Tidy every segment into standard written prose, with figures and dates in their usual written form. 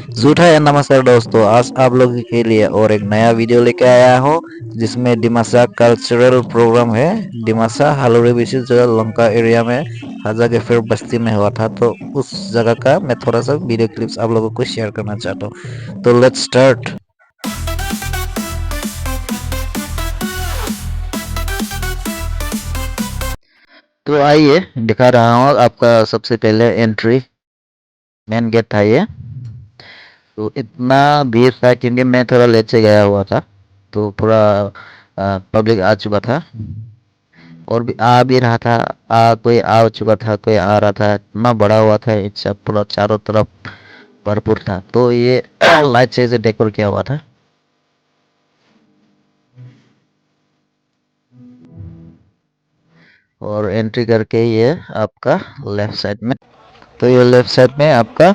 झूठा या नमस्कार दोस्तों, आज आप लोगों के लिए और एक नया वीडियो लेके आया हूँ जिसमें डिमासा कल्चरल प्रोग्राम है। डिमासा हालोरी बिसी जो लंका एरिया में हाजा गेफर बस्ती में हुआ था, तो उस जगह का मैं थोड़ा सा वीडियो क्लिप्स आप लोगों को शेयर करना चाहता हूँ। तो लेट्स स्टार्ट। तो आइए दिखा रहा हूँ आपका सबसे पहले एंट्री मेन गेट था ये। तो इतना भीड़ था क्योंकि मैं थोड़ा लेट से गया हुआ था, तो पूरा पब्लिक आ चुका था और भी आ भी रहा था। कोई आ चुका था, कोई आ रहा था। इतना बड़ा हुआ था, इच्छा पूरा चारों तरफ भरपूर था। तो ये लाइट से इसे डेकोर किया हुआ था। और एंट्री करके ये आपका लेफ्ट साइड में, तो ये लेफ्ट साइड में आपका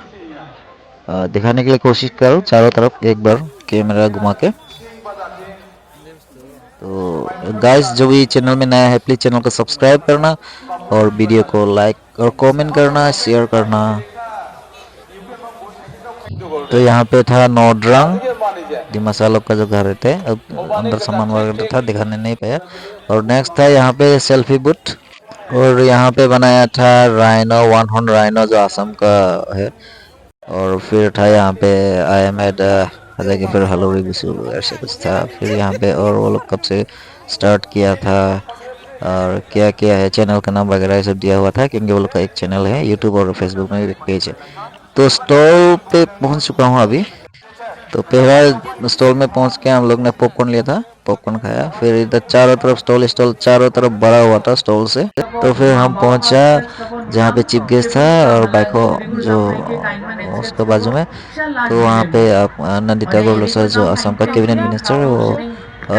दिखाने के लिए कोशिश करो चारों तरफ एक बार कैमरा घुमा के। तो गाइस, जो भी चैनल में नया है प्लीज चैनल को सब्सक्राइब करना और वीडियो को लाइक और कमेंट करना, शेयर करना। तो यहाँ पे था नोड्रंग डिमासा लोग का जो घर थे, अब अंदर सामान वगैरह था, दिखाने नहीं पाया। और नेक्स्ट था यहाँ पे सेल्फी बूथ, और यहाँ पे बनाया था राइनो, वन हॉर्न राइनो जो असम का है। और फिर था यहाँ पे आई एम एड कि फिर हलोरी बिसु ऐसे कुछ था। फिर यहाँ पे और वो लोग कब से स्टार्ट किया था और क्या क्या है, चैनल का नाम वगैरह ये सब दिया हुआ था, क्योंकि वो लोग का एक चैनल है यूट्यूब और फेसबुक में एक पेज है। तो स्टॉल पे पहुंच चुका हूँ अभी। तो पहला स्टॉल में पहुंच के हम लोग ने पॉपकॉर्न लिया था, पॉपकॉर्न खाया। फिर इधर चारों तरफ स्टॉल चारों तरफ भरा हुआ था स्टॉल से। तो फिर हम पहुंचा जहाँ पे चीफ गेस्ट था और बाइको जो उसके बाजू में। तो वहाँ पे आप नंदिता गोयल सर जो असम का कैबिनेट मिनिस्टर, वो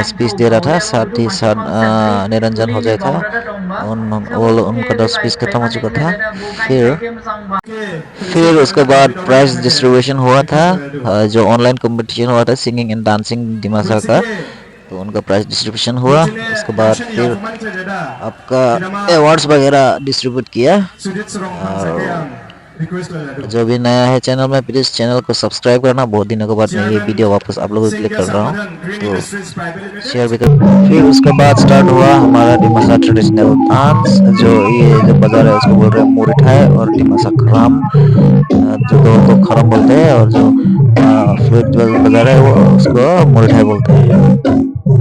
स्पीच दे रहा था। साथ ही साथ निरंजन हो जाए था, उनका 10 स्पीच खत्म हो चुका था। फिर उसके बाद प्राइज डिस्ट्रीब्यूशन हुआ था, जो ऑनलाइन कंपटीशन हुआ था सिंगिंग एंड डांसिंग डिमासा का, तो उनका प्राइज डिस्ट्रीब्यूशन हुआ। उसके बाद फिर आपका अवार्ड्स वगैरह डिस्ट्रीब्यूट किया। और जो भी नया है चैनल में प्लीज चैनल को सब्सक्राइब करना। बहुत दिनों के बाद मैं ये वीडियो वापस आप लोगों के लिए कर रहा हूँ, तो शेयर भी कर। फिर उसके बाद स्टार्ट हुआ हमारा डिमासा ट्रेडिशनल डांस। जो ये जो बाजार है उसको बोल रहे हैं मुरिठाई, और डिमासा खराम जो दो को खराम बोलते हैं, और जो फ्लूट बाजार है वो उसको मुरिठाई बोलते हैं।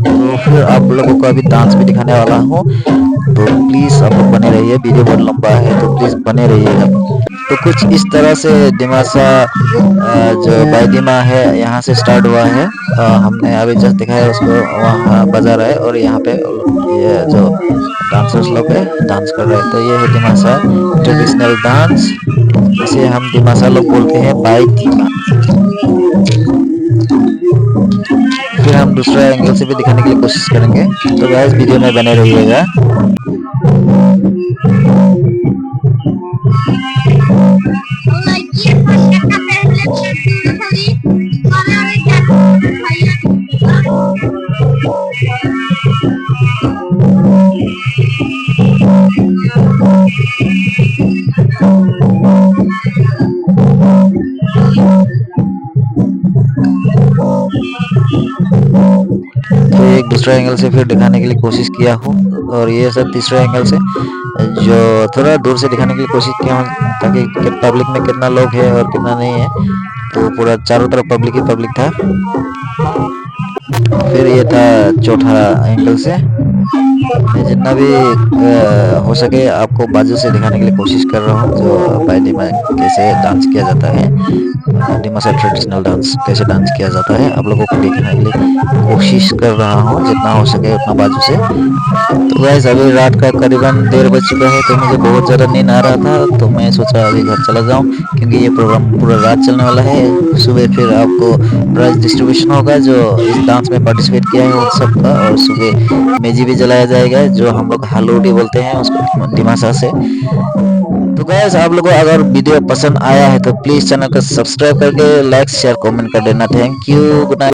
तो फिर आप लोगों को अभी डांस भी दिखाने वाला हूँ, तो प्लीज आप लोग बने रहिए। वीडियो बहुत लंबा है तो प्लीज बने रहिएगा। तो कुछ इस तरह से डिमासा जो बाईदिमा है यहाँ से स्टार्ट हुआ है। हमने अभी जस्ट दिखाया उसको, वहाँ बाजार है और यहाँ पे ये जो डांसर्स लोग है डांस कर रहे हैं। तो ये है डिमासा ट्रेडिशनल डांस, इसे हम डिमासा लोग बोलते हैं बाईदिमा। फिर हम दूसरा एंगल से भी दिखाने के लिए कोशिश करेंगे, तो गाइस वीडियो में बने रहिएगा। तो एक दूसरा एंगल से फिर दिखाने के लिए कोशिश किया हूँ, और ये सब तीसरा एंगल से जो थोड़ा दूर से दिखाने के लिए कोशिश किया हूँ, ताकि पब्लिक में कितना लोग है और कितना नहीं है। तो पूरा चारों तरफ पब्लिक ही पब्लिक था। फिर ये था चौथा एंगल से। मैं जितना भी हो सके आपको बाजू से दिखाने के लिए कोशिश कर रहा हूँ, जो बाईदिमा कैसे डांस किया जाता है, डिमासा ट्रेडिशनल डांस कैसे डांस किया जाता है, आप लोगों को दिखाने के लिए कोशिश कर रहा हूँ जितना हो सके उतना बाजू से। तो गाइस, अभी रात का करीबन 1:30 बज चुका है, तो मुझे बहुत ज़्यादा नींद आ रहा था, तो मैं सोचा अभी घर चला जाऊँ, क्योंकि ये प्रोग्राम पूरा रात चलने वाला है। सुबह फिर आपको प्राइज डिस्ट्रीब्यूशन होगा जो इस डांस में पार्टिसिपेट किया है उन सबका, और सुबह मेजी भी जलाया जाएगा जो हम लोग हालोडी बोलते हैं उसको डिमासा से। तो गाइस, आप लोगों को अगर वीडियो पसंद आया है तो प्लीज चैनल को सब्सक्राइब करके लाइक शेयर कमेंट कर देना। Thank you, good night.